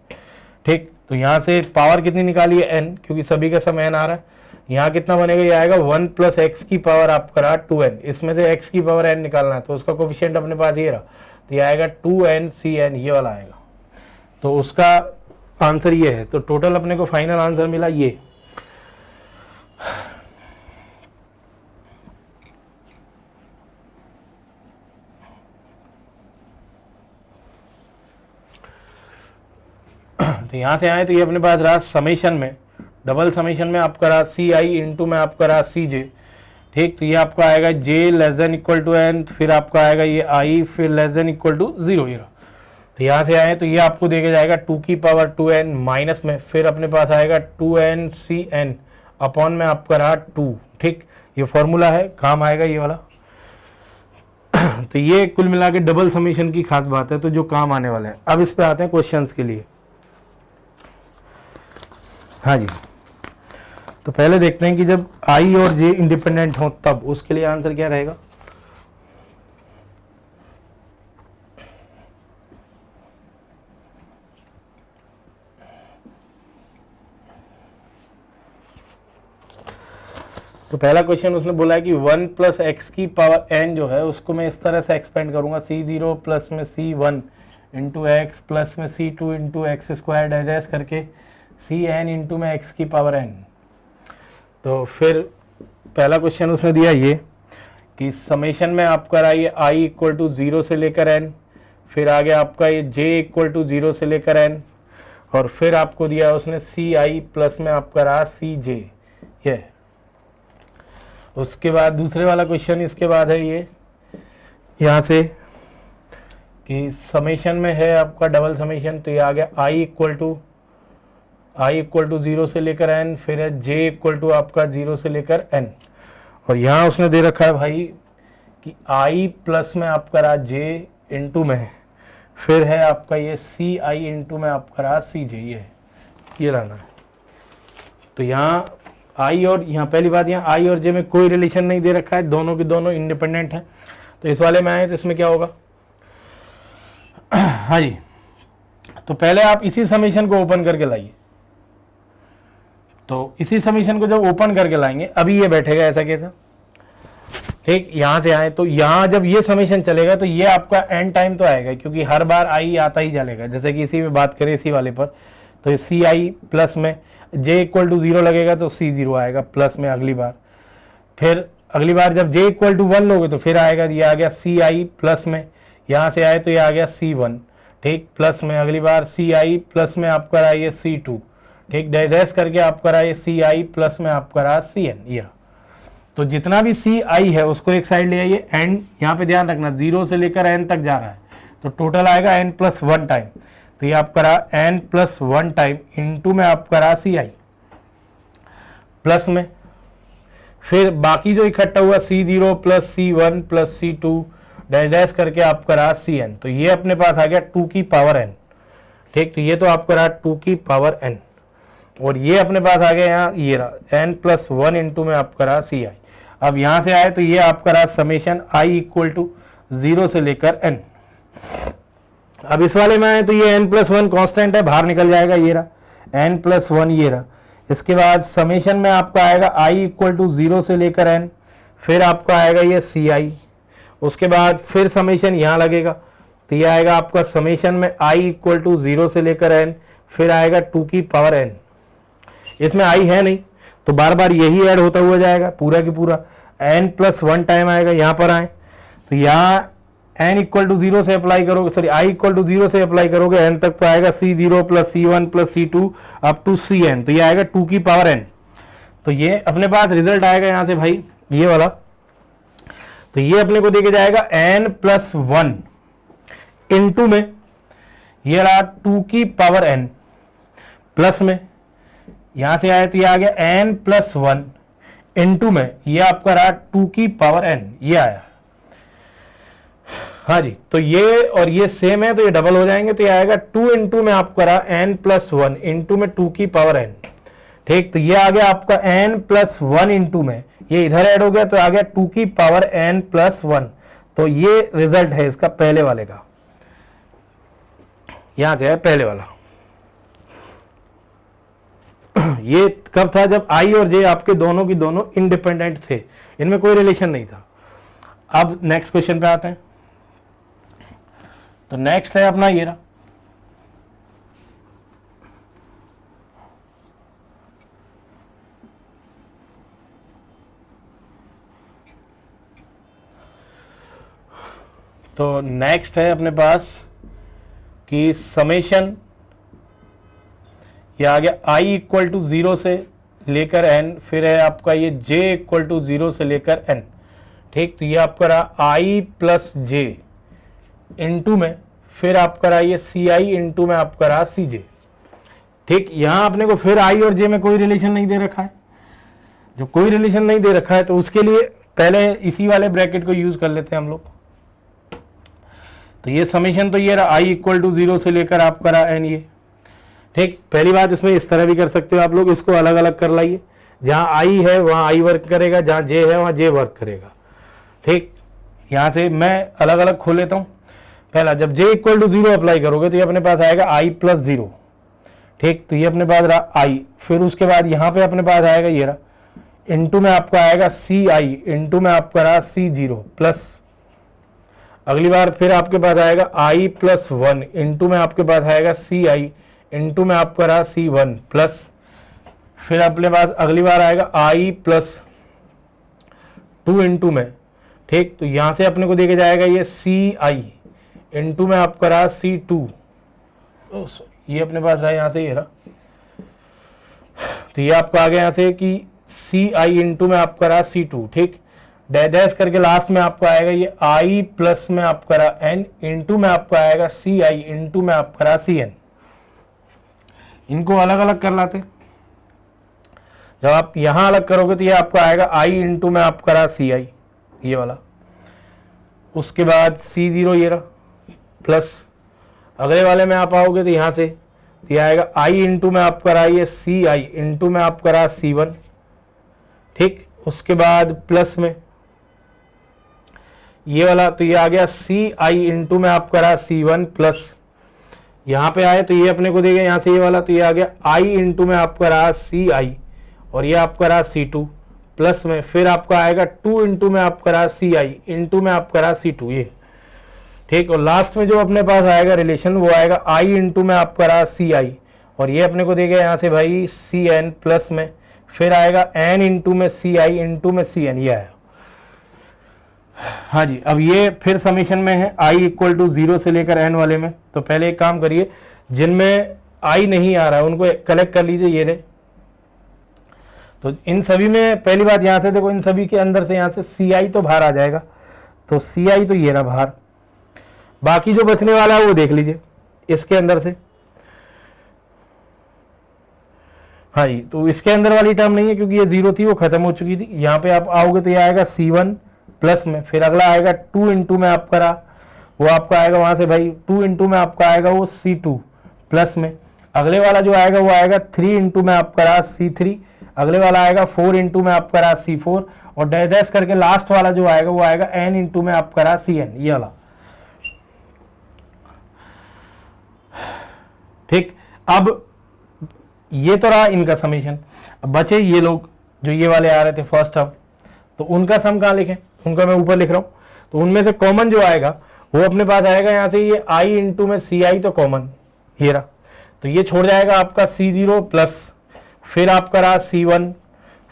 ठीक। तो यहाँ से पावर कितनी निकाली है एन, क्योंकि सभी का सम एन आ रहा है, यहाँ कितना बनेगा, ये आएगा 1 प्लस एक्स की पावर आपका रहा 2n, इसमें से x की पावर n निकालना है तो उसका कोफिशिएंट अपने पास ये रहा, तो ये आएगा 2n/cn, ये वाला आएगा। तो उसका आंसर ये है। तो टोटल अपने को फाइनल आंसर मिला ये। तो यहाँ से आए तो ये अपने पास रहा समेशन में, डबल समेशन में आपका रहा सी आई इंटू में आपका रहा सी जे, ठीक। तो ये आपका आएगा J less than equal to N, फिर आपका आएगा ये आई, फिर लेस देन इक्वल टू 0 ये रहा। तो यहाँ से आए तो ये आपको देके जाएगा 2 की पावर 2n माइनस में, फिर अपने पास आएगा 2n/cn अपॉन में आपका रहा 2, ठीक। ये फॉर्मूला है, काम आएगा ये वाला। तो ये कुल मिला के डबल समेशन की खास बात है, तो जो काम आने वाला है। अब इस पे आते हैं क्वेश्चंस के लिए। हाँ जी, तो पहले देखते हैं कि जब आई और जे इंडिपेंडेंट हो तब उसके लिए आंसर क्या रहेगा। तो पहला क्वेश्चन उसने बोला है कि 1 प्लस एक्स की पावर n जो है उसको मैं इस तरह से एक्सपेंड करूंगा, c0 प्लस में c1 इंटू एक्स प्लस में c2 into x square digest करके cn इंटू में x की पावर n। तो फिर पहला क्वेश्चन उसने दिया ये कि समेशन में आपका रहा ये i इक्वल टू 0 से लेकर n, फिर आगे आपका ये j इक्वल टू 0 से लेकर n, और फिर आपको दिया उसने ci प्लस में आपका रहा cj ये। उसके बाद दूसरे वाला क्वेश्चन इसके बाद है ये यहाँ से कि समेशन में है आपका डबल समेशन, तो ये आ गया i इक्वल टू 0 से लेकर n, फिर है j इक्वल टू आपका 0 से लेकर n, और यहाँ उसने दे रखा है भाई कि i प्लस में आपका रहा j इंटू में, फिर है आपका ये ci इंटू में आपका रहा cj, ये लाना है। तो यहाँ i और यहाँ पहली बात, यहाँ i और j में कोई रिलेशन नहीं दे रखा है, दोनों के दोनों इंडिपेंडेंट हैं। तो इस वाले में आए तो इसमें क्या होगा। हाँ जी, तो पहले आप इसी समेशन को ओपन करके लाइए। तो इसी समीशन को जब ओपन करके लाएंगे अभी ये बैठेगा ऐसा कैसा, ठीक। यहां से आए तो यहां जब ये समीशन चलेगा तो ये आपका एंड टाइम तो आएगा, क्योंकि हर बार आई आता ही चलेगा। जैसे कि इसी में बात करें इसी वाले पर, तो सी आई प्लस में जे इक्वल टू 0 लगेगा तो c0 आएगा प्लस में अगली बार, फिर अगली बार जब जे इक्वल टू 1 लोगे तो फिर आएगा ये आ गया सी आई प्लस में, यहाँ से आए तो ये आ गया c1, ठीक, प्लस में अगली बार सी आई प्लस में आपका रहा ये c2, ठीक, डाइजेस्ट करके आपका रहा ये सी आई प्लस में आपका रहा सी एन। ये तो जितना भी सी आई है उसको एक साइड ले आइए, एंड यहाँ पे ध्यान रखना 0 से लेकर n तक जा रहा है, तो टोटल आएगा n प्लस 1 टाइम, तो ये आपका रहा n प्लस 1 टाइम इंटू में आपका रहा सी आई प्लस में, फिर बाकी जो इकट्ठा हुआ c0 plus c1 plus c2 digest करके आपका रहा cn, तो ये अपने पास आ गया 2 की पावर n, ठीक। तो ये तो आपका रहा 2 की पावर n, और ये अपने पास आ गया यहाँ ये रहा n प्लस 1 इंटू में आपका रहा सी आई। अब यहाँ से आए तो ये आपका रहा समेशन i इक्वल टू 0 से लेकर n। अब इस वाले में आए तो ये n प्लस 1 कॉन्स्टेंट है, बाहर निकल जाएगा, ये रहा n प्लस 1 ये रहा। इसके बाद समेशन में आपका आएगा i इक्वल टू 0 से लेकर n, फिर आपका आएगा ये सी आई, उसके बाद फिर समेशन यहाँ लगेगा, तो ये आएगा आपका समेशन में i इक्वल टू 0 से लेकर n, फिर आएगा 2 की पावर n। इसमें i है नहीं तो बार बार यही ऐड होता हुआ जाएगा, पूरा की पूरा n प्लस 1 टाइम आएगा। यहाँ पर आए तो यहाँ n इक्वल टू 0 से अप्लाई करोगे, सॉरी i इक्वल टू 0 से अप्लाई करोगे n तक, तो आएगा c0 plus c1 plus c2 up to cn, तो ये आएगा 2 की पावर n। तो ये अपने पास रिजल्ट आएगा यहाँ से भाई ये वाला, तो ये अपने को देके जाएगा n प्लस 1 इंटू में ये रहा 2 की पावर n प्लस में, यहां से आया तो ये आ गया n प्लस 1 इंटू में ये आपका रहा 2 की पावर n, ये आया। हाँ जी, तो ये और ये सेम है तो ये डबल हो जाएंगे, तो ये आएगा 2 इंटू में आपका रहा n प्लस 1 इंटू में 2 की पावर n, ठीक। तो ये आ गया आपका n प्लस 1 इंटू में ये इधर ऐड हो गया तो आ गया 2 की पावर n प्लस 1। तो ये रिजल्ट है इसका पहले वाले का, यहां से है पहले वाला। ये कब था, जब आई और जे आपके दोनों की दोनों इंडिपेंडेंट थे, इनमें कोई रिलेशन नहीं था। अब नेक्स्ट क्वेश्चन पे आते हैं। तो नेक्स्ट है अपना ये रहा, तो नेक्स्ट है अपने पास कि समेशन, ये आ गया आई इक्वल टू 0 से लेकर एन, फिर है आपका ये j इक्वल टू 0 से लेकर n। ठीक, तो ये आपका रहा i प्लस जे इंटू में, फिर आपका रहा ये सी आई इंटू में आपका रहा सी जे। ठीक, यहां अपने को फिर i और j में कोई रिलेशन नहीं दे रखा है। जो कोई रिलेशन नहीं दे रखा है तो उसके लिए पहले इसी वाले ब्रैकेट को यूज कर लेते हैं हम लोग। तो ये समेशन तो ये रहा i इक्वल टू 0 से लेकर आपका रहा n ये। ठीक, पहली बात इसमें इस तरह भी कर सकते हो आप लोग, इसको अलग अलग कर लाइए, जहां i है वहां i वर्क करेगा, जहां j है वहां j वर्क करेगा। ठीक, यहां से मैं अलग अलग खोल लेता हूं। पहला, जब j इक्वल टू 0 अप्लाई करोगे तो ये अपने पास आएगा i प्लस 0। ठीक, तो ये अपने पास रहा i, फिर उसके बाद यहां पे अपने पास आएगा ये रहा इंटू में आपका आएगा सी आई इंटू में आपका रहा सी 0 प्लस, अगली बार फिर आपके पास आएगा i प्लस 1 इंटू में आपके पास आएगा सी आई इंटू में आपका रहा सी 1 प्लस, फिर अपने पास अगली बार आएगा i प्लस 2 इंटू में। ठीक, तो यहां से अपने को देके जाएगा ये सी आई इंटू में आपका रहा सी 2, ये अपने पास है यहां से ये रहा, तो ये आपका आ गया यहां से कि सी आई इंटू में आपका रहा सी 2। ठीक, डैश करके लास्ट में आपका आएगा ये i प्लस में आपका रहा n इंटू में आपका आएगा सी आई इंटू में आपका रहा सी एन। इनको अलग अलग कर लाते, जब आप यहां अलग करोगे तो ये आपका आएगा i इंटू में आपका रहा सी आई, ये वाला, उसके बाद सी 0 ये रहा प्लस, अगले वाले में आप आओगे तो यहां से तो ये आएगा i इंटू में आपका रहा ये सी आई इंटू में आपका रहा सी 1। ठीक, उसके बाद प्लस में ये वाला, तो ये आ गया सी आई इंटू में आपका रहा सी 1 प्लस, यहां पे आए तो ये अपने को देगा यहां से ये वाला, तो ये आ गया i इंटू में आपका रहा सी आई और ये आपका रहा सी 2 प्लस में, फिर आपका आएगा 2 इंटू में आपका रहा सी आई इंटू में आपका रहा सी 2 ये। ठीक, और लास्ट में जो अपने पास आएगा रिलेशन वो आएगा i इंटू में आपका रहा सी आई और ये अपने को देगा यहाँ से भाई सी एन प्लस में, फिर आएगा n इंटू में सी आई इंटू में सी एन, ये आया। हाँ जी, अब ये फिर समीशन में है i इक्वल टू 0 से लेकर n वाले में। तो पहले एक काम करिए, जिनमें i नहीं आ रहा है उनको कलेक्ट कर लीजिए, ये रहे। तो इन सभी में पहली बात यहां से देखो, इन सभी के अंदर से यहां से सी आई तो बाहर आ जाएगा, तो सी आई तो ये रहा बाहर, बाकी जो बचने वाला है वो देख लीजिए इसके अंदर से। हाँ जी, तो इसके अंदर वाली टर्म नहीं है क्योंकि ये 0 थी, वो खत्म हो चुकी थी। यहाँ पे आप आओगे तो ये आएगा C1 प्लस में, फिर अगला आएगा 2 इंटू में आपका रहा वो आपका आएगा वहां से भाई 2 इंटू में आपका आएगा वो C2 प्लस में, अगले वाला जो आएगा वो आएगा 3 इंटू में आपका रहा C3, अगले वाला आएगा 4 इंटू में आपका रहा C4 और डैश करके लास्ट वाला जो आएगा वो आएगा n इंटू में आपका रहा Cn, ये वाला। ठीक, अब ये तो रहा इनका समीशन। अब बचे ये लोग जो ये वाले आ रहे थे फर्स्ट टर्म, तो उनका सम कहाँ लिखें, उनका मैं ऊपर लिख रहा हूं। तो उनमें से कॉमन जो आएगा वो अपने पास आएगा यहाँ से ये i इंटू में सी आई, तो कॉमन ये रहा, तो ये छोड़ जाएगा आपका C0 प्लस, फिर आपका रहा C1,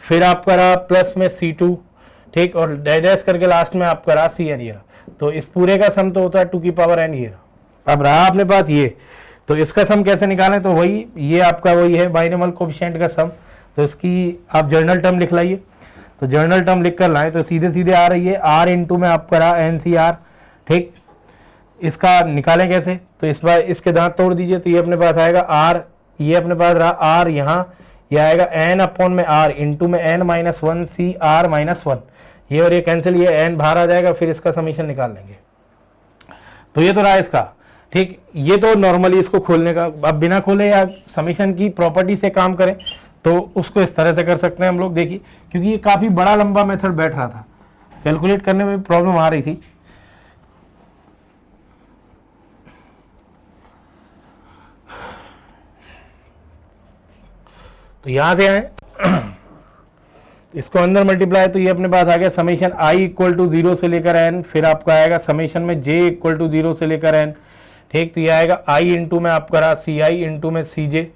फिर आपका रहा प्लस में C2। ठीक, और डैश करके लास्ट में आपका रहा Cn, ये रहा। तो इस पूरे का सम तो होता है 2 की पावर n, ये रहा। अब रहा अपने पास ये, तो इसका सम कैसे निकालें, तो वही ये आपका वही है बाइनोमियल कोएफिशिएंट का सम। तो इसकी आप जर्नल टर्म लिख लाइए, तो जर्नल टर्म लिख कर लाएं तो सीधे सीधे आ रही है r इंटू में आपका रहा NCR। ठीक, इसका निकालें कैसे, तो इस बार इसके दांत तोड़ दीजिए, तो ये अपने पास आएगा r, ये अपने पास रहा r, यहाँ ये आएगा n अपॉन में r इंटू में n माइनस 1 CR माइनस 1, ये और ये कैंसिल, ये n बाहर आ जाएगा, फिर इसका समीशन निकाल लेंगे। तो ये तो रहा इसका। ठीक, ये तो नॉर्मली इसको खोलने का, अब बिना खोले या समीशन की प्रॉपर्टी से काम करें तो उसको इस तरह से कर सकते हैं हम लोग। देखिए, क्योंकि ये काफ़ी बड़ा लंबा मेथड बैठ रहा था, कैलकुलेट करने में प्रॉब्लम आ रही थी। तो यहाँ से आए इसको अंदर मल्टीप्लाई, तो ये अपने पास आ गया समेशन i इक्वल टू 0 से लेकर n, फिर आपका आएगा समेशन में j इक्वल टू 0 से लेकर n, ठीक। तो ये आएगा i इंटू में आपका रहा सी आई इंटू में सी जे,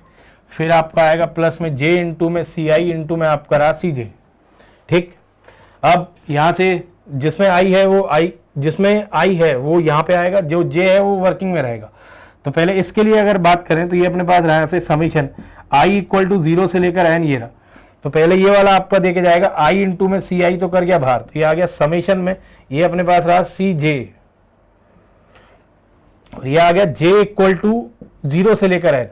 फिर आपका आएगा प्लस में j इंटू में सी आई इंटू में आपका रहा सी जे, ठीक। अब यहाँ से जिसमें i है वो जिसमें i है वो यहाँ पे आएगा, जो j है वो वर्किंग में रहेगा। तो पहले इसके लिए अगर बात करें तो ये अपने पास रहा से समेशन i इक्वल टू 0 से लेकर n, ये रहा। तो पहले ये वाला आपका देके जाएगा i इंटू में सी आई तो कर गया बाहर, तो ये आ गया समेशन में, ये अपने पास रहा सी जे, और ये आ गया j इक्वल टू 0 से लेकर n,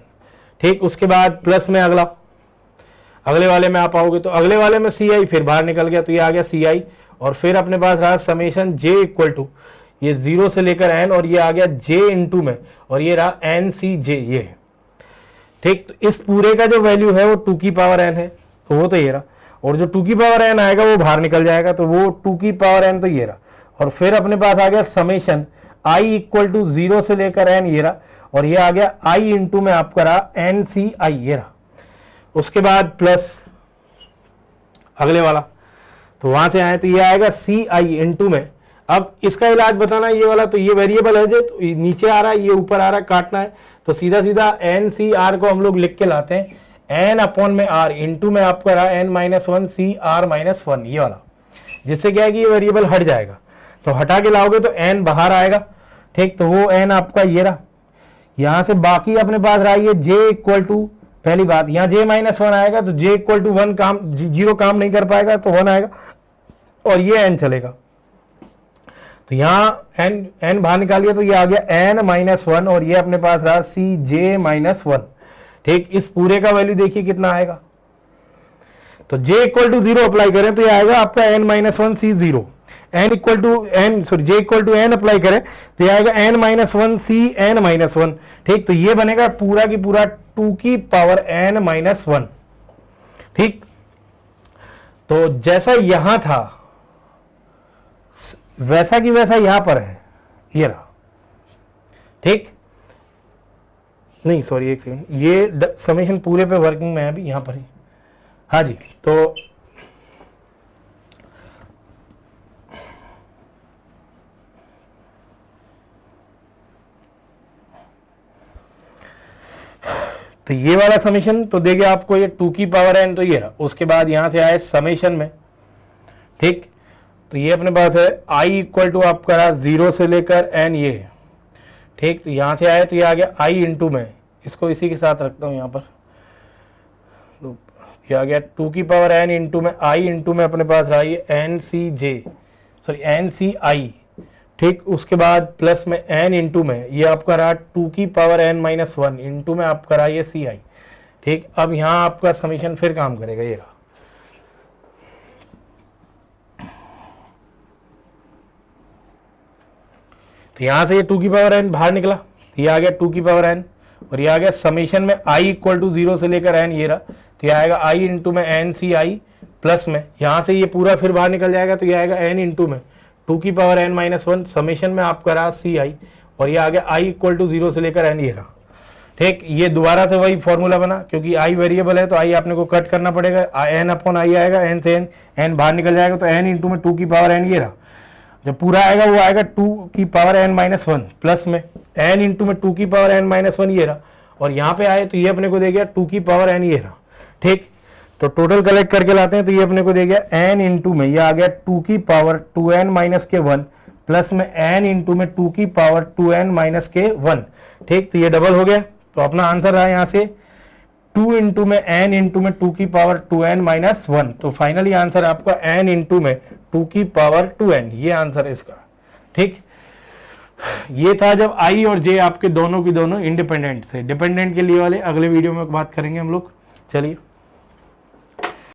ठीक। उसके बाद प्लस में अगले वाले में आप आओगे तो अगले वाले में सी आई फिर बाहर निकल गया, तो ये आ गया सी आई, और फिर अपने पास रहा समेशन j इक्वल टू ये 0 से लेकर n, और ये आ गया j इंटू में, और ये रहा एन सी जे, ये ठीक। तो इस पूरे का जो वैल्यू है वो 2 की पावर n है, तो वो तो ये रहा, और जो 2 की पावर n आएगा वो बाहर निकल जाएगा, तो वो 2 की पावर n तो ये रहा। और फिर अपने पास आ गया समेशन i इक्वल टू 0 से लेकर n, ये रहा, और ये आ गया i इंटू में आपका रहा एन सी आई, ये रहा। उसके बाद प्लस अगले वाला, तो वहां से आए तो ये आएगा सी आई इंटू में। अब इसका इलाज बताना ये वाला, तो ये वेरिएबल है जो तो नीचे आ रहा है, ये ऊपर आ रहा है, काटना है, तो सीधा सीधा एन सी आर को हम लोग लिख के लाते हैं एन अपॉन में आर इंटू में आपका रहा N minus one C R minus one, ये वाला, जिससे क्या है कि ये वेरिएबल हट जाएगा। तो हटा के लाओगे तो एन बाहर आएगा, ठीक। तो वो एन आपका ये रहा, यहां से बाकी अपने पास रहा ये जे इक्वल टू, पहली बात यहाँ जे माइनस वन आएगा तो जे इक्वल टू 1 काम, 0 काम नहीं कर पाएगा तो 1 आएगा, और ये एन चलेगा। तो यहाँ एन बाहर निकालिए तो ये आ गया एन माइनस वन, और ये अपने पास रहा सी जे माइनस वन, ठीक। इस पूरे का वैल्यू देखिए कितना आएगा, तो j इक्वल टू 0 अप्लाई करें तो ये आएगा आपका n minus one C 0, n equal to n sorry j equal to n apply करें तो ये आएगा n minus one C n minus one, ठीक। तो ये बनेगा पूरा की पूरा 2 की पावर n माइनस वन, ठीक। तो जैसा यहां था वैसा की वैसा यहां पर है, ये रहा, ठीक। नहीं सॉरी एक सेकंड, ये समेशन पूरे पे वर्किंग में है अभी यहां पर ही, हाँ जी। तो ये वाला समेशन तो देगा आपको ये 2 की पावर n, तो ये रहा। उसके बाद यहां से आए समेशन में, ठीक। तो ये अपने पास है i इक्वल टू आपका रहा 0 से लेकर n, ये ठीक। तो यहां से आए तो ये आ गया i इंटू में, इसको इसी के साथ रखता हूं यहां पर, तो ये आ गया 2 की पावर n इंटू में i इंटू में अपने पास रहा ये एन सी जे सॉरी एन सी आई, ठीक। उसके बाद प्लस में n इंटू में ये आपका रहा 2 की power n minus one into में आपका रहा ये सी आई, ठीक। अब यहाँ आपका समीशन फिर काम करेगा, ये रहा। तो यहाँ से ये 2 की पावर n बाहर निकला, तो ये आ गया 2 की पावर n, और ये आ गया समीशन में i इक्वल टू 0 से लेकर n, ये रहा। तो ये आएगा i इंटू में एन सी आई, प्लस में यहाँ से ये पूरा फिर बाहर निकल जाएगा, तो ये आएगा n इंटू में 2 की power n minus one, summation में आपका रहा सी आई, और ये आ गया i इक्वल टू 0 से लेकर n, ये रहा, ठीक। ये दोबारा से वही फॉर्मूला बना, क्योंकि i वेरिएबल है तो i आपने को कट करना पड़ेगा, n अपॉन आई आएगा, n से n बाहर निकल जाएगा, तो n इंटू में 2 की पावर n, ये रहा। जब पूरा आएगा वो आएगा 2 की power n minus one, plus में n इंटू में 2 की पावर n माइनस वन, ये रहा। और यहाँ पे आए तो ये अपने को दे गया 2 की पावर n, ये रहा, ठीक। तो टोटल कलेक्ट करके लाते हैं तो ये अपने को दे गया n इंटू में ये आ गया 2 की पावर 2n माइनस के 1, प्लस में n इंटू में 2 की पावर 2n माइनस के 1, ठीक। तो ये डबल हो गया, तो अपना आंसर रहा यहाँ से 2 इंटू में n इंटू में 2 की पावर 2n माइनस 1। तो फाइनली आंसर आपका n इंटू में 2 की पावर 2n, ये आंसर है इसका, ठीक। ये था जब i और j आपके दोनों की दोनों इंडिपेंडेंट थे। डिपेंडेंट के लिए वाले अगले वीडियो में बात करेंगे हम लोग। चलिए।